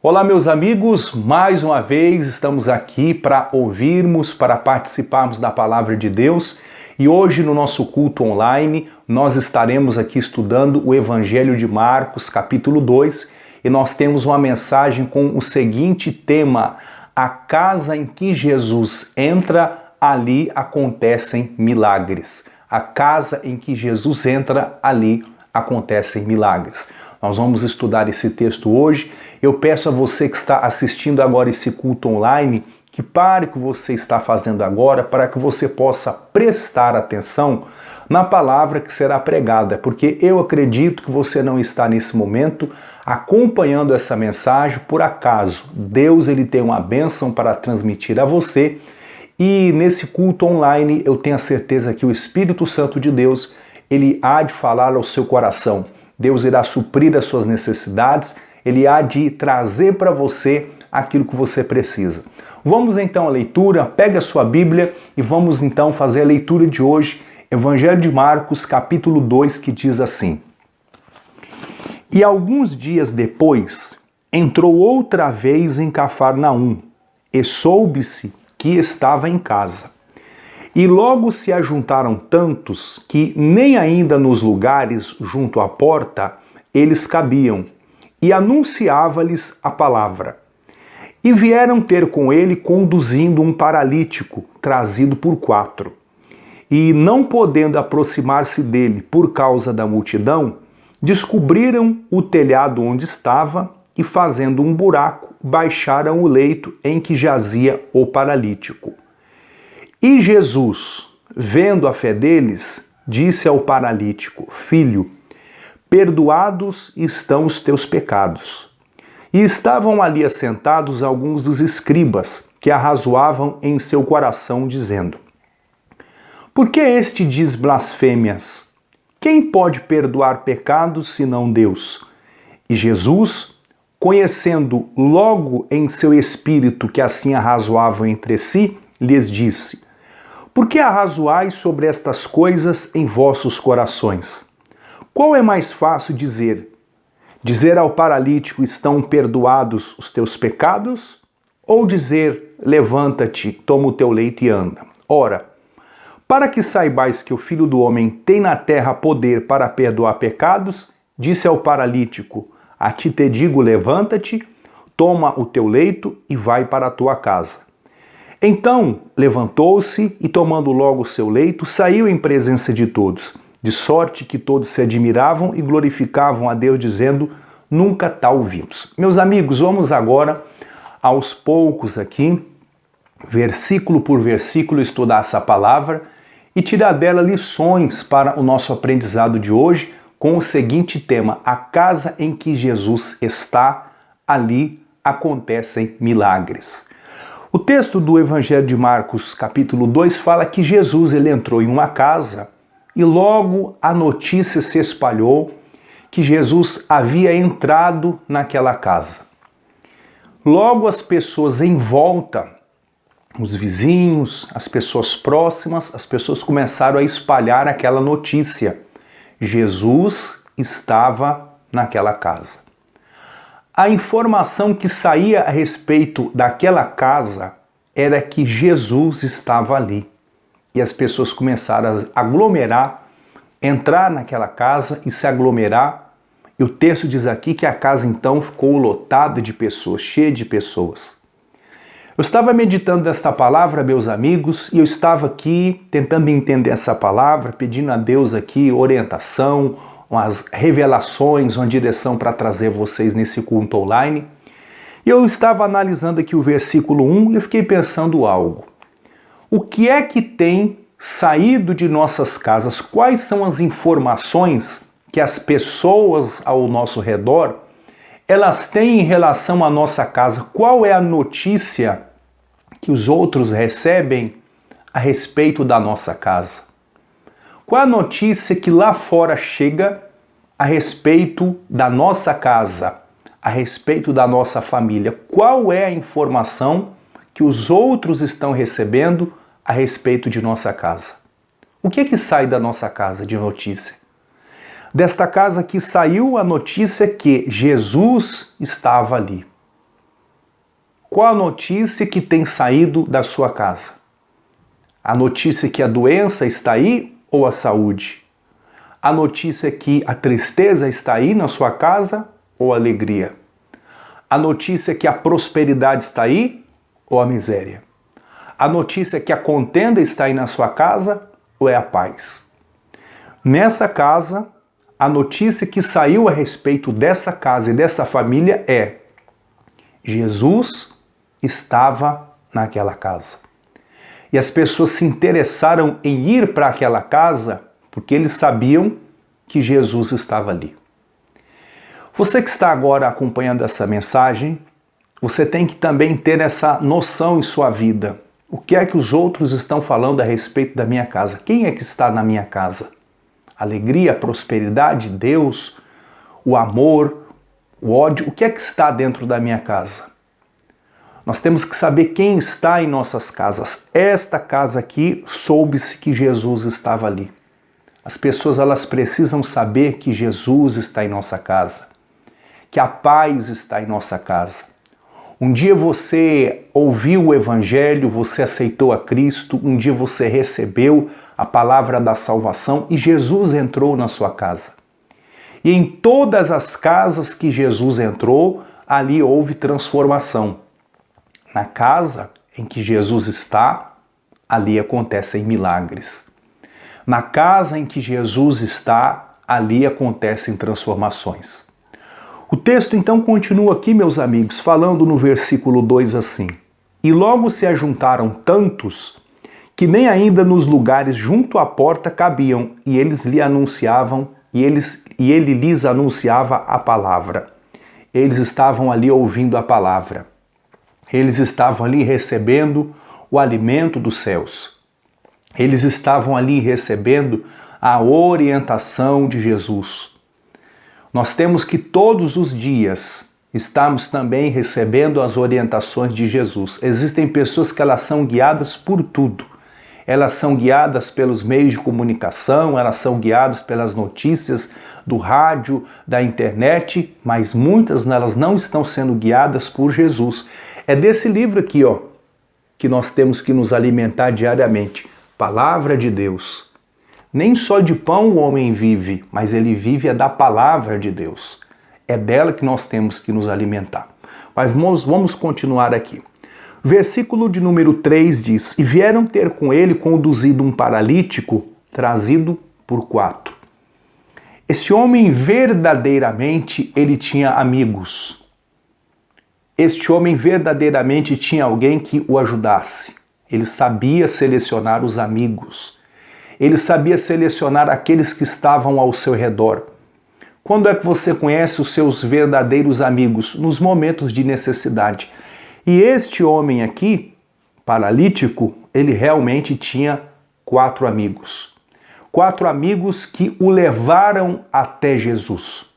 Olá, meus amigos, mais uma vez estamos aqui para ouvirmos, para participarmos da Palavra de Deus e hoje no nosso culto online nós estaremos aqui estudando o Evangelho de Marcos, capítulo 2, e nós temos uma mensagem com o seguinte tema: a casa em que Jesus entra, ali acontecem milagres. A casa em que Jesus entra, ali acontecem milagres. Nós vamos estudar esse texto hoje. Eu peço a você que está assistindo agora esse culto online que pare o que você está fazendo agora para que você possa prestar atenção na palavra que será pregada, porque eu acredito que você não está nesse momento acompanhando essa mensagem por acaso. Deus ele tem uma bênção para transmitir a você e nesse culto online eu tenho a certeza que o Espírito Santo de Deus ele há de falar ao seu coração. Deus irá suprir as suas necessidades, Ele há de trazer para você aquilo que você precisa. Vamos então à leitura, pega a sua Bíblia e vamos então fazer a leitura de hoje, Evangelho de Marcos, capítulo 2, que diz assim: E alguns dias depois, entrou outra vez em Cafarnaum, e soube-se que estava em casa. E logo se ajuntaram tantos que nem ainda nos lugares junto à porta eles cabiam, e anunciava-lhes a palavra. E vieram ter com ele conduzindo um paralítico, trazido por 4. E não podendo aproximar-se dele por causa da multidão, descobriram o telhado onde estava e, fazendo um buraco, baixaram o leito em que jazia o paralítico. E Jesus, vendo a fé deles, disse ao paralítico: Filho, perdoados estão os teus pecados. E estavam ali assentados alguns dos escribas, que arrazoavam em seu coração, dizendo: Por que este diz blasfêmias? Quem pode perdoar pecados senão Deus? E Jesus, conhecendo logo em seu espírito que assim arrazoavam entre si, lhes disse: Por que arrazoais sobre estas coisas em vossos corações? Qual é mais fácil dizer? Dizer ao paralítico: estão perdoados os teus pecados? Ou dizer: levanta-te, toma o teu leito e anda? Ora, para que saibais que o Filho do Homem tem na terra poder para perdoar pecados, disse ao paralítico: a ti te digo, levanta-te, toma o teu leito e vai para a tua casa. Então levantou-se e, tomando logo o seu leito, saiu em presença de todos, de sorte que todos se admiravam e glorificavam a Deus, dizendo: nunca tal vimos. Meus amigos, vamos agora, aos poucos aqui, versículo por versículo, estudar essa palavra e tirar dela lições para o nosso aprendizado de hoje, com o seguinte tema: a casa em que Jesus está, ali acontecem milagres. O texto do Evangelho de Marcos, capítulo 2, fala que Jesus ele entrou em uma casa e logo a notícia se espalhou que Jesus havia entrado naquela casa. Logo as pessoas em volta, os vizinhos, as pessoas próximas, as pessoas começaram a espalhar aquela notícia. Jesus estava naquela casa. A informação que saía a respeito daquela casa era que Jesus estava ali. E as pessoas começaram a aglomerar, entrar naquela casa e se aglomerar. E o texto diz aqui que a casa então ficou lotada de pessoas, cheia de pessoas. Eu estava meditando nesta palavra, meus amigos, e eu estava aqui tentando entender essa palavra, pedindo a Deus aqui orientação, umas revelações, uma direção para trazer vocês nesse culto online. E eu estava analisando aqui o versículo 1 e eu fiquei pensando algo. O que é que tem saído de nossas casas? Quais são as informações que as pessoas ao nosso redor, elas têm em relação à nossa casa? Qual é a notícia que os outros recebem a respeito da nossa casa? Qual é a notícia que lá fora chega a respeito da nossa casa, a respeito da nossa família? Qual é a informação que os outros estão recebendo a respeito de nossa casa? O que é que sai da nossa casa de notícia? Desta casa que saiu a notícia que Jesus estava ali. Qual a notícia que tem saído da sua casa? A notícia que a doença está aí ou a saúde? A notícia que a tristeza está aí na sua casa ou a alegria? A notícia que a prosperidade está aí ou a miséria? A notícia que a contenda está aí na sua casa ou é a paz? Nessa casa, a notícia que saiu a respeito dessa casa e dessa família é: Jesus estava naquela casa. E as pessoas se interessaram em ir para aquela casa porque eles sabiam que Jesus estava ali. Você que está agora acompanhando essa mensagem, você tem que também ter essa noção em sua vida. O que é que os outros estão falando a respeito da minha casa? Quem é que está na minha casa? A alegria, a prosperidade, Deus, o amor, o ódio, o que é que está dentro da minha casa? Nós temos que saber quem está em nossas casas. Esta casa aqui, soube-se que Jesus estava ali. As pessoas elas precisam saber que Jesus está em nossa casa, que a paz está em nossa casa. Um dia você ouviu o Evangelho, você aceitou a Cristo, um dia você recebeu a palavra da salvação e Jesus entrou na sua casa. E em todas as casas que Jesus entrou, ali houve transformação. Na casa em que Jesus está, ali acontecem milagres. Na casa em que Jesus está, ali acontecem transformações. O texto então continua aqui, meus amigos, falando no versículo 2 assim: E logo se ajuntaram tantos que nem ainda nos lugares junto à porta cabiam, e eles lhe anunciavam, e ele lhes anunciava a palavra. Eles estavam ali ouvindo a palavra. Eles estavam ali recebendo o alimento dos céus. Eles estavam ali recebendo a orientação de Jesus. Nós temos que todos os dias estarmos também recebendo as orientações de Jesus. Existem pessoas que elas são guiadas por tudo. Elas são guiadas pelos meios de comunicação, elas são guiadas pelas notícias do rádio, da internet, mas muitas delas não estão sendo guiadas por Jesus. É desse livro aqui, ó, que nós temos que nos alimentar diariamente. Palavra de Deus. Nem só de pão o homem vive, mas ele vive é da palavra de Deus. É dela que nós temos que nos alimentar. Mas vamos continuar aqui. Versículo de número 3 diz: E vieram ter com ele conduzido um paralítico, trazido por 4. Esse homem verdadeiramente, ele tinha amigos. Este homem verdadeiramente tinha alguém que o ajudasse. Ele sabia selecionar os amigos. Ele sabia selecionar aqueles que estavam ao seu redor. Quando é que você conhece os seus verdadeiros amigos? Nos momentos de necessidade. E este homem aqui, paralítico, ele realmente tinha 4 amigos. 4 amigos que o levaram até Jesus.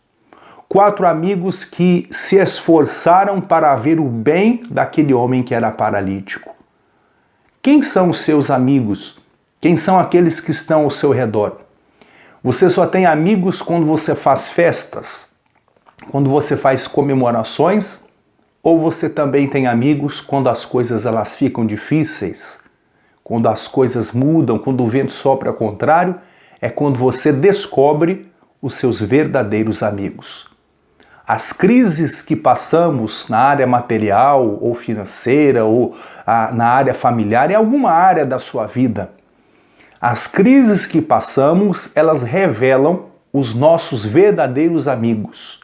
4 amigos que se esforçaram para ver o bem daquele homem que era paralítico. Quem são os seus amigos? Quem são aqueles que estão ao seu redor? Você só tem amigos quando você faz festas, quando você faz comemorações, ou você também tem amigos quando as coisas elas ficam difíceis, quando as coisas mudam, quando o vento sopra ao contrário, é quando você descobre os seus verdadeiros amigos. As crises que passamos na área material ou financeira ou na área familiar, em alguma área da sua vida, as crises que passamos, elas revelam os nossos verdadeiros amigos.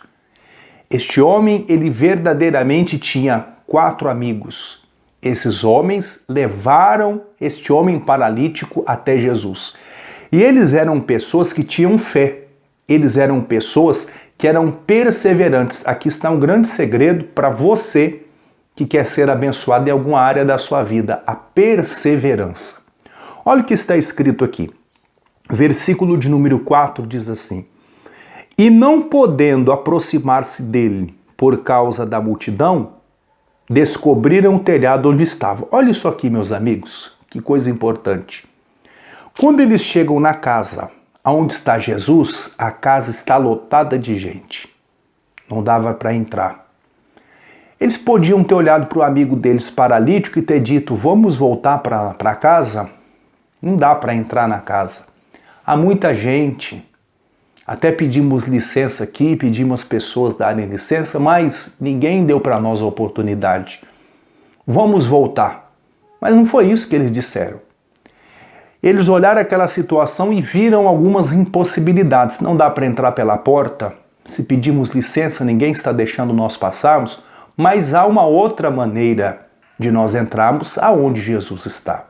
Este homem, ele verdadeiramente tinha 4 amigos. Esses homens levaram este homem paralítico até Jesus. E eles eram pessoas que tinham fé. Eles eram pessoas que eram perseverantes. Aqui está um grande segredo para você que quer ser abençoado em alguma área da sua vida, a perseverança. Olha o que está escrito aqui. Versículo de número 4 diz assim: E não podendo aproximar-se dele por causa da multidão, descobriram o telhado onde estava. Olha isso aqui, meus amigos, que coisa importante. Quando eles chegam na casa onde está Jesus, a casa está lotada de gente. Não dava para entrar. Eles podiam ter olhado para o amigo deles paralítico e ter dito, vamos voltar para casa? Não dá para entrar na casa. Há muita gente. Até pedimos licença aqui, pedimos as pessoas darem licença, mas ninguém deu para nós a oportunidade. Vamos voltar. Mas não foi isso que eles disseram. Eles olharam aquela situação e viram algumas impossibilidades. Não dá para entrar pela porta. Se pedimos licença, ninguém está deixando nós passarmos. Mas há uma outra maneira de nós entrarmos aonde Jesus está.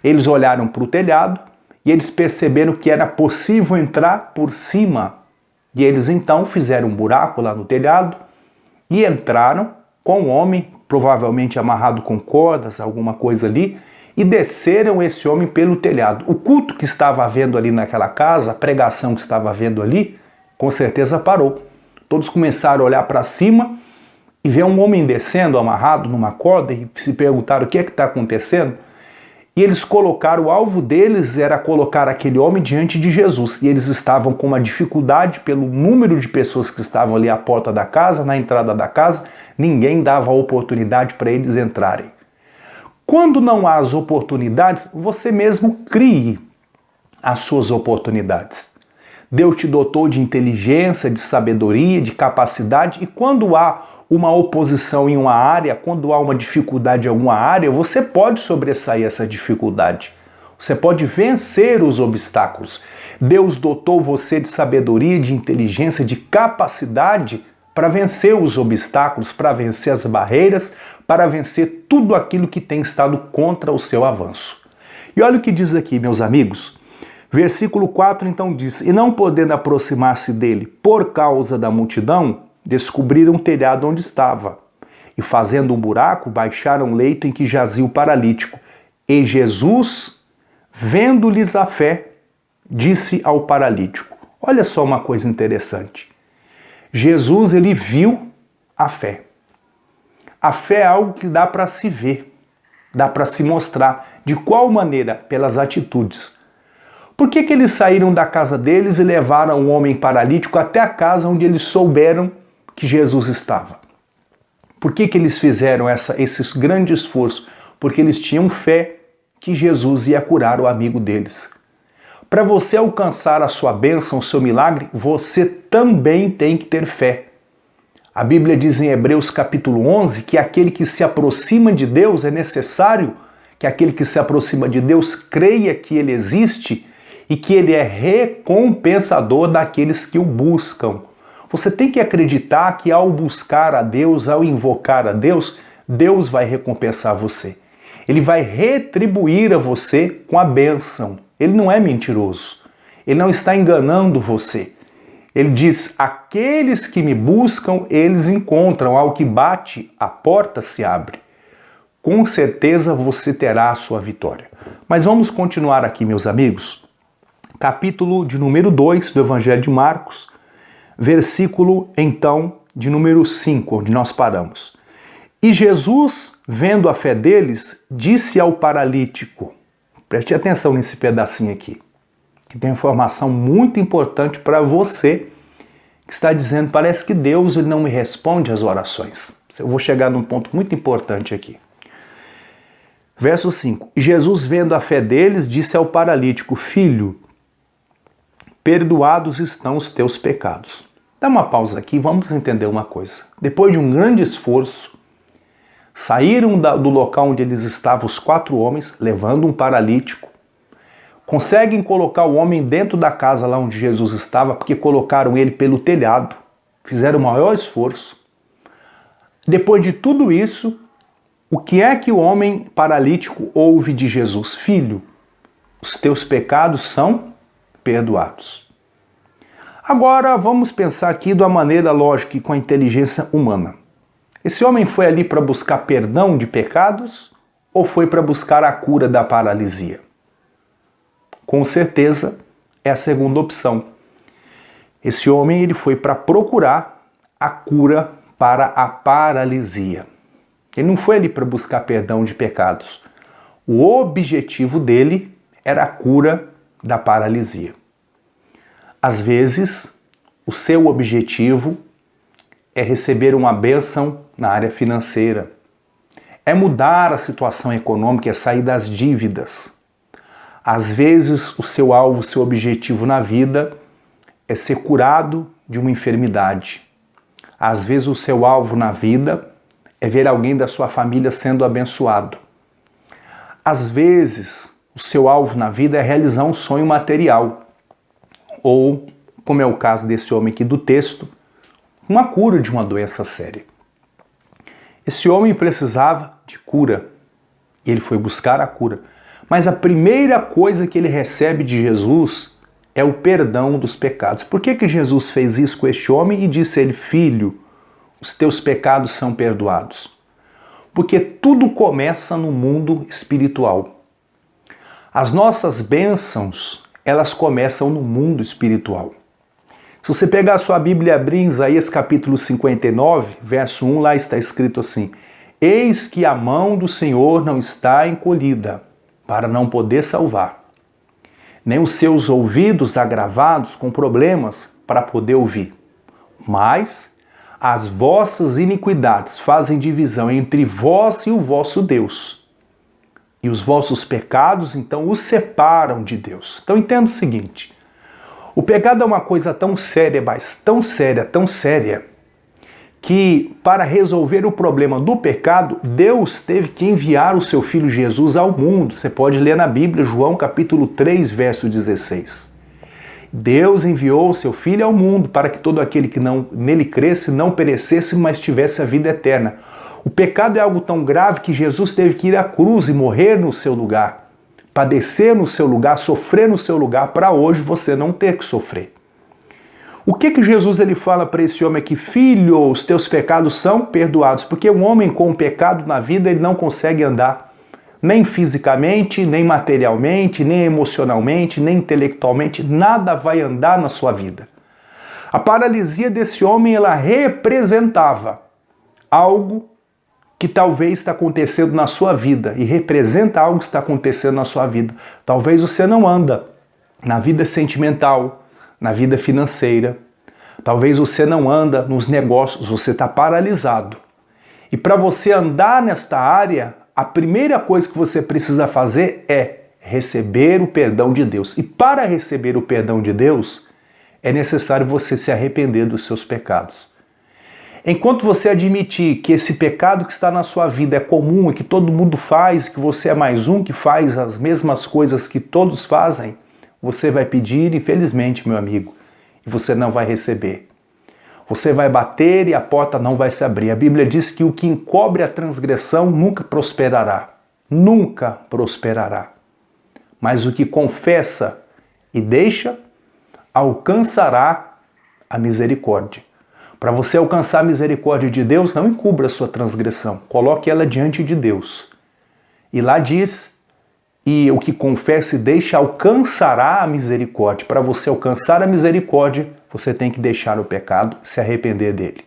Eles olharam para o telhado e eles perceberam que era possível entrar por cima. E eles então fizeram um buraco lá no telhado e entraram com o homem, provavelmente amarrado com cordas, alguma coisa ali, e desceram esse homem pelo telhado. O culto que estava havendo ali naquela casa, a pregação que estava havendo ali, com certeza parou. Todos começaram a olhar para cima e ver um homem descendo, amarrado numa corda, e se perguntaram o que é que está acontecendo. E eles colocaram, o alvo deles era colocar aquele homem diante de Jesus. E eles estavam com uma dificuldade pelo número de pessoas que estavam ali à porta da casa, na entrada da casa, ninguém dava a oportunidade para eles entrarem. Quando não há as oportunidades, você mesmo crie as suas oportunidades. Deus te dotou de inteligência, de sabedoria, de capacidade, e quando há uma oposição em uma área, quando há uma dificuldade em alguma área, você pode sobressair essa dificuldade. Você pode vencer os obstáculos. Deus dotou você de sabedoria, de inteligência, de capacidade para vencer os obstáculos, para vencer as barreiras, para vencer tudo aquilo que tem estado contra o seu avanço. E olha o que diz aqui, meus amigos. Versículo 4 então diz, e não podendo aproximar-se dele por causa da multidão, descobriram o telhado onde estava, e fazendo um buraco, baixaram o leito em que jazia o paralítico. E Jesus, vendo-lhes a fé, disse ao paralítico. Olha só uma coisa interessante. Jesus, ele viu a fé. A fé é algo que dá para se ver, dá para se mostrar. De qual maneira? Pelas atitudes. Por que eles saíram da casa deles e levaram o homem paralítico até a casa onde eles souberam que Jesus estava? Por que eles fizeram esse grande esforço? Porque eles tinham fé que Jesus ia curar o amigo deles. Para você alcançar a sua bênção, o seu milagre, você também tem que ter fé. A Bíblia diz em Hebreus capítulo 11 que aquele que se aproxima de Deus, é necessário que aquele que se aproxima de Deus creia que ele existe e que ele é recompensador daqueles que o buscam. Você tem que acreditar que ao buscar a Deus, ao invocar a Deus, Deus vai recompensar você. Ele vai retribuir a você com a bênção. Ele não é mentiroso. Ele não está enganando você. Ele diz, aqueles que me buscam, eles encontram. Ao que bate, a porta se abre. Com certeza você terá a sua vitória. Mas vamos continuar aqui, meus amigos. Capítulo de número 2 do Evangelho de Marcos, versículo, então, de número 5, onde nós paramos. E Jesus, vendo a fé deles, disse ao paralítico, preste atenção nesse pedacinho aqui, que tem informação muito importante para você, que está dizendo, parece que Deus ele não me responde às orações. Eu vou chegar num ponto muito importante aqui. Verso 5. E Jesus, vendo a fé deles, disse ao paralítico, filho, perdoados estão os teus pecados. Dá uma pausa aqui, vamos entender uma coisa. Depois de um grande esforço, saíram do local onde eles estavam os 4 homens, levando um paralítico. Conseguem colocar o homem dentro da casa lá onde Jesus estava, porque colocaram ele pelo telhado. Fizeram o maior esforço. Depois de tudo isso, o que é que o homem paralítico ouve de Jesus? Filho, os teus pecados são perdoados. Agora vamos pensar aqui de uma maneira lógica e com a inteligência humana. Esse homem foi ali para buscar perdão de pecados ou foi para buscar a cura da paralisia? Com certeza é a segunda opção. Esse homem ele foi para procurar a cura para a paralisia. Ele não foi ali para buscar perdão de pecados. O objetivo dele era a cura da paralisia. Às vezes, o seu objetivo é receber uma bênção na área financeira. É mudar a situação econômica, é sair das dívidas. Às vezes, o seu alvo, o seu objetivo na vida é ser curado de uma enfermidade. Às vezes, o seu alvo na vida é ver alguém da sua família sendo abençoado. Às vezes, o seu alvo na vida é realizar um sonho material. Ou, como é o caso desse homem aqui do texto, uma cura de uma doença séria. Esse homem precisava de cura e ele foi buscar a cura. Mas a primeira coisa que ele recebe de Jesus é o perdão dos pecados. Por que Jesus fez isso com este homem e disse a ele: filho, os teus pecados são perdoados? Porque tudo começa no mundo espiritual. As nossas bênçãos, elas começam no mundo espiritual. Se você pegar a sua Bíblia e abrir em Isaías capítulo 59, verso 1, lá está escrito assim: eis que a mão do Senhor não está encolhida, para não poder salvar, nem os seus ouvidos agravados com problemas para poder ouvir. Mas as vossas iniquidades fazem divisão entre vós e o vosso Deus, e os vossos pecados, então, os separam de Deus. Então entenda o seguinte: o pecado é uma coisa tão séria, mas tão séria, que para resolver o problema do pecado, Deus teve que enviar o seu Filho Jesus ao mundo. Você pode ler na Bíblia, João capítulo 3, verso 16. Deus enviou o seu Filho ao mundo para que todo aquele que nele cresce não perecesse, mas tivesse a vida eterna. O pecado é algo tão grave que Jesus teve que ir à cruz e morrer no seu lugar. Padecer no seu lugar, sofrer no seu lugar, para hoje você não ter que sofrer. O que Jesus ele fala para esse homem aqui? Filho, os teus pecados são perdoados. Porque um homem com um pecado na vida, ele não consegue andar. Nem fisicamente, nem materialmente, nem emocionalmente, nem intelectualmente. Nada vai andar na sua vida. A paralisia desse homem, ela representava algo que talvez está acontecendo na sua vida e representa algo que está acontecendo na sua vida. Talvez você não anda na vida sentimental, na vida financeira. Talvez você não anda nos negócios, você está paralisado. E para você andar nesta área, a primeira coisa que você precisa fazer é receber o perdão de Deus. E para receber o perdão de Deus, é necessário você se arrepender dos seus pecados. Enquanto você admitir que esse pecado que está na sua vida é comum e que todo mundo faz, que você é mais um que faz as mesmas coisas que todos fazem, você vai pedir, infelizmente, meu amigo, e você não vai receber. Você vai bater e a porta não vai se abrir. A Bíblia diz que o que encobre a transgressão nunca prosperará. Nunca prosperará. Mas o que confessa e deixa, alcançará a misericórdia. Para você alcançar a misericórdia de Deus, não encubra a sua transgressão. Coloque ela diante de Deus. E lá diz, e o que confessa e deixa alcançará a misericórdia. Para você alcançar a misericórdia, você tem que deixar o pecado, se arrepender dele.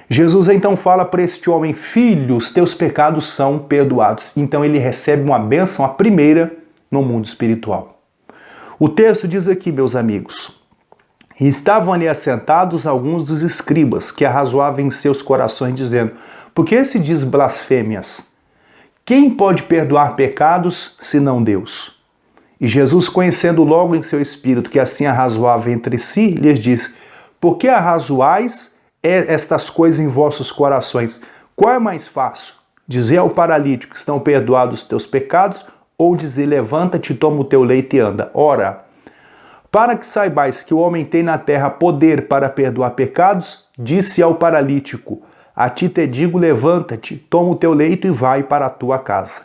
Jesus então fala para este homem: filho, os teus pecados são perdoados. Então ele recebe uma bênção, a primeira, no mundo espiritual. O texto diz aqui, meus amigos: e estavam ali assentados alguns dos escribas, que arrazoavam em seus corações, dizendo: por que se diz blasfêmias? Quem pode perdoar pecados, senão Deus? E Jesus, conhecendo logo em seu espírito que assim arrazoava entre si, lhes disse: por que arrazoais estas coisas em vossos corações? Qual é mais fácil? Dizer ao paralítico: estão perdoados os teus pecados, ou dizer: levanta-te, toma o teu leito e anda? Ora, para que saibais que o homem tem na terra poder para perdoar pecados, disse ao paralítico: a ti te digo, levanta-te, toma o teu leito e vai para a tua casa.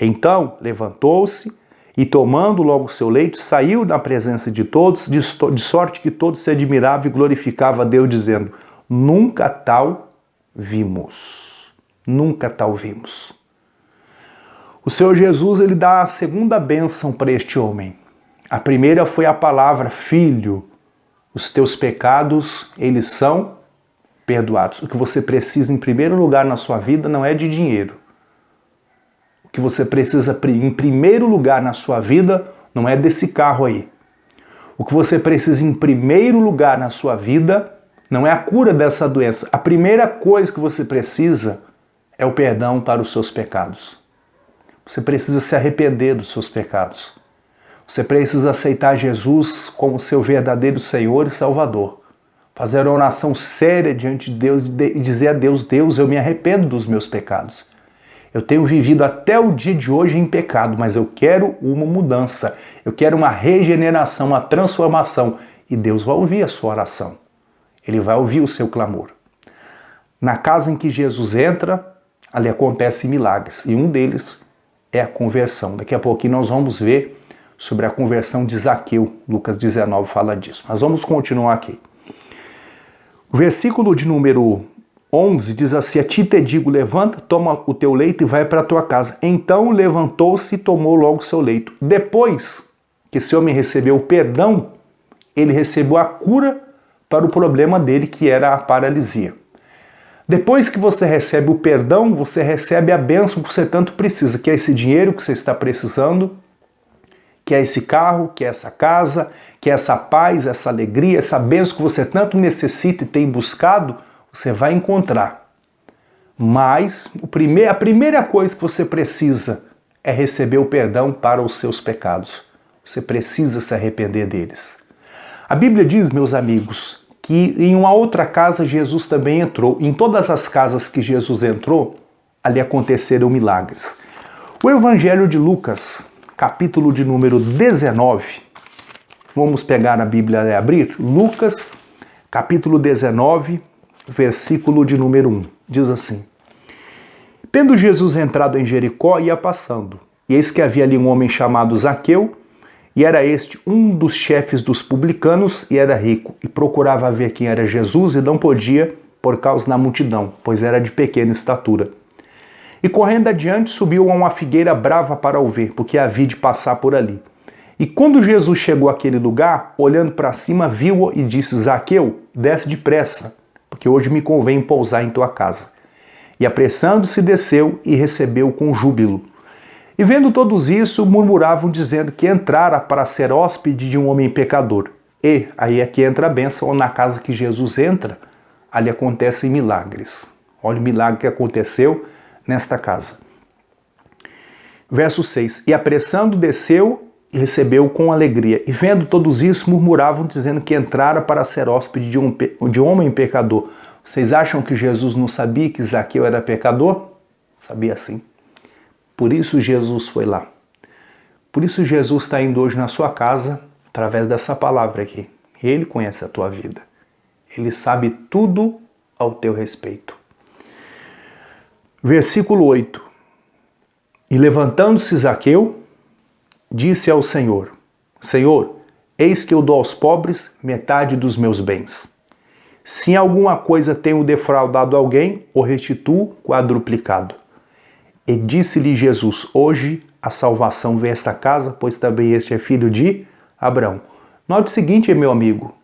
Então levantou-se e, tomando logo o seu leito, saiu na presença de todos, de sorte que todos se admiravam e glorificavam a Deus, dizendo: nunca tal vimos. Nunca tal vimos. O Senhor Jesus, ele dá a segunda bênção para este homem. A primeira foi a palavra: filho, os teus pecados, eles são perdoados. O que você precisa em primeiro lugar na sua vida não é de dinheiro. O que você precisa em primeiro lugar na sua vida não é desse carro aí. O que você precisa em primeiro lugar na sua vida não é a cura dessa doença. A primeira coisa que você precisa é o perdão para os seus pecados. Você precisa se arrepender dos seus pecados. Você precisa aceitar Jesus como seu verdadeiro Senhor e Salvador. Fazer uma oração séria diante de Deus e dizer a Deus: Deus, eu me arrependo dos meus pecados. Eu tenho vivido até o dia de hoje em pecado, mas eu quero uma mudança. Eu quero uma regeneração, uma transformação. E Deus vai ouvir a sua oração. Ele vai ouvir o seu clamor. Na casa em que Jesus entra, ali acontecem milagres. E um deles é a conversão. Daqui a pouquinho nós vamos ver sobre a conversão de Zaqueu. Lucas 19 fala disso. Mas vamos continuar aqui. O versículo de número 11 diz assim: a ti te digo, levanta, toma o teu leito e vai para a tua casa. Então levantou-se e tomou logo o seu leito. Depois que esse homem recebeu o perdão, ele recebeu a cura para o problema dele, que era a paralisia. Depois que você recebe o perdão, você recebe a bênção que você tanto precisa, que é esse dinheiro que você está precisando, que é esse carro, que é essa casa, que é essa paz, essa alegria, essa bênção que você tanto necessita e tem buscado, você vai encontrar. Mas a primeira coisa que você precisa é receber o perdão para os seus pecados. Você precisa se arrepender deles. A Bíblia diz, meus amigos, que em uma outra casa Jesus também entrou. Em todas as casas que Jesus entrou, ali aconteceram milagres. O Evangelho de Lucas, capítulo de número 19, vamos pegar a Bíblia e abrir. Lucas, capítulo 19, versículo de número 1, diz assim: tendo Jesus entrado em Jericó, ia passando, e eis que havia ali um homem chamado Zaqueu, e era este um dos chefes dos publicanos, e era rico, e procurava ver quem era Jesus, e não podia, por causa da multidão, pois era de pequena estatura. E correndo adiante, subiu a uma figueira brava para o ver, porque havia de passar por ali. E quando Jesus chegou àquele lugar, olhando para cima, viu-o e disse: Zaqueu, desce depressa, porque hoje me convém pousar em tua casa. E apressando-se, desceu e recebeu com júbilo. E vendo todos isso, murmuravam, dizendo que entrara para ser hóspede de um homem pecador. E aí é que entra a bênção, na casa que Jesus entra, ali acontecem milagres. Olha o milagre que aconteceu nesta casa. Verso 6. E apressando, desceu e recebeu com alegria. E vendo todos isso, murmuravam, dizendo que entrara para ser hóspede de um homem pecador. Vocês acham que Jesus não sabia que Zaqueu era pecador? Sabia sim. Por isso Jesus foi lá. Por isso Jesus está indo hoje na sua casa, através dessa palavra aqui. Ele conhece a tua vida. Ele sabe tudo ao teu respeito. Versículo 8. E levantando-se Zaqueu, disse ao Senhor: Senhor, eis que eu dou aos pobres metade dos meus bens. Se em alguma coisa tenho defraudado alguém, o restituo quadruplicado. E disse-lhe Jesus: hoje a salvação vem a esta casa, pois também este é filho de Abraão. Note o seguinte, meu amigo.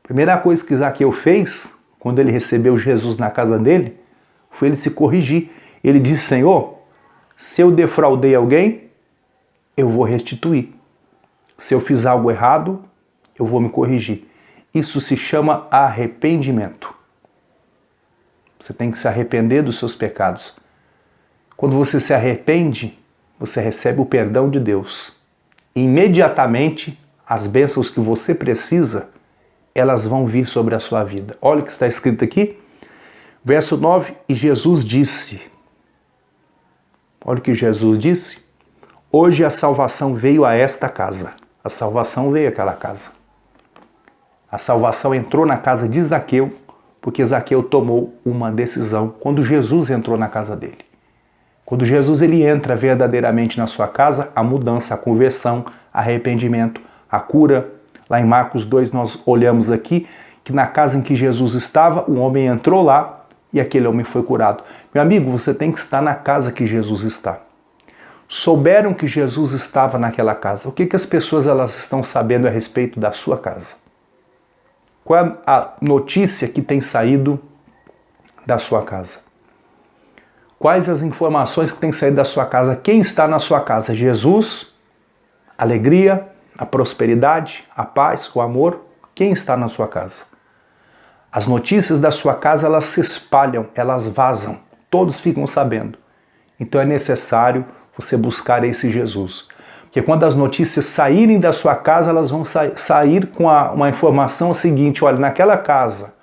A primeira coisa que Zaqueu fez, quando ele recebeu Jesus na casa dele, foi ele se corrigir. Ele disse: Senhor, se eu defraudei alguém, eu vou restituir. Se eu fiz algo errado, eu vou me corrigir. Isso se chama arrependimento. Você tem que se arrepender dos seus pecados. Quando você se arrepende, você recebe o perdão de Deus. Imediatamente, as bênçãos que você precisa, elas vão vir sobre a sua vida. Olha o que está escrito aqui. Verso 9, e Jesus disse. Olha o que Jesus disse. Hoje a salvação veio a esta casa. A salvação veio àquela casa. A salvação entrou na casa de Zaqueu, porque Zaqueu tomou uma decisão quando Jesus entrou na casa dele. Quando Jesus ele entra verdadeiramente na sua casa, a mudança, a conversão, arrependimento, a cura. Lá em Marcos 2 nós olhamos aqui que na casa em que Jesus estava, um homem entrou lá e aquele homem foi curado. Meu amigo, você tem que estar na casa que Jesus está. Souberam que Jesus estava naquela casa. O que as pessoas elas estão sabendo a respeito da sua casa? Qual é a notícia que tem saído da sua casa? Quais as informações que têm saído da sua casa? Quem está na sua casa? Jesus, a alegria, a prosperidade, a paz, o amor? Quem está na sua casa? As notícias da sua casa, elas se espalham, elas vazam, todos ficam sabendo. Então é necessário você buscar esse Jesus. Porque quando as notícias saírem da sua casa, elas vão sair com uma informação seguinte: olha, naquela casa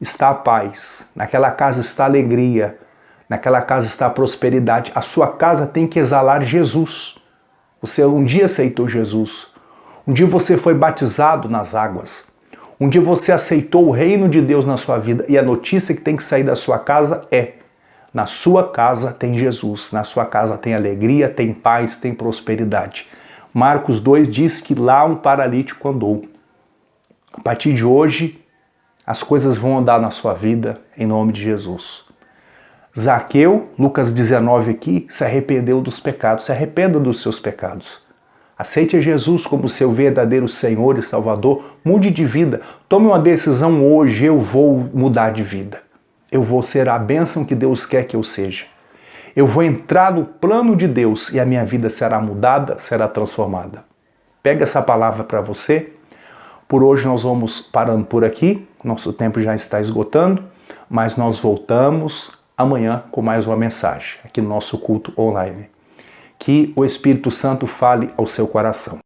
está a paz, naquela casa está a alegria, naquela casa está a prosperidade. A sua casa tem que exalar Jesus. Você um dia aceitou Jesus, um dia você foi batizado nas águas, um dia você aceitou o reino de Deus na sua vida, e a notícia que tem que sair da sua casa é: na sua casa tem Jesus, na sua casa tem alegria, tem paz, tem prosperidade. Marcos 2 diz que lá um paralítico andou. A partir de hoje, as coisas vão andar na sua vida, em nome de Jesus. Zaqueu, Lucas 19 aqui, se arrependeu dos pecados. Se arrependa dos seus pecados. Aceite Jesus como seu verdadeiro Senhor e Salvador. Mude de vida. Tome uma decisão hoje: eu vou mudar de vida. Eu vou ser a bênção que Deus quer que eu seja. Eu vou entrar no plano de Deus e a minha vida será mudada, será transformada. Pega essa palavra para você. Por hoje nós vamos parando por aqui. Nosso tempo já está esgotando, mas nós voltamos amanhã com mais uma mensagem aqui no nosso culto online. Que o Espírito Santo fale ao seu coração.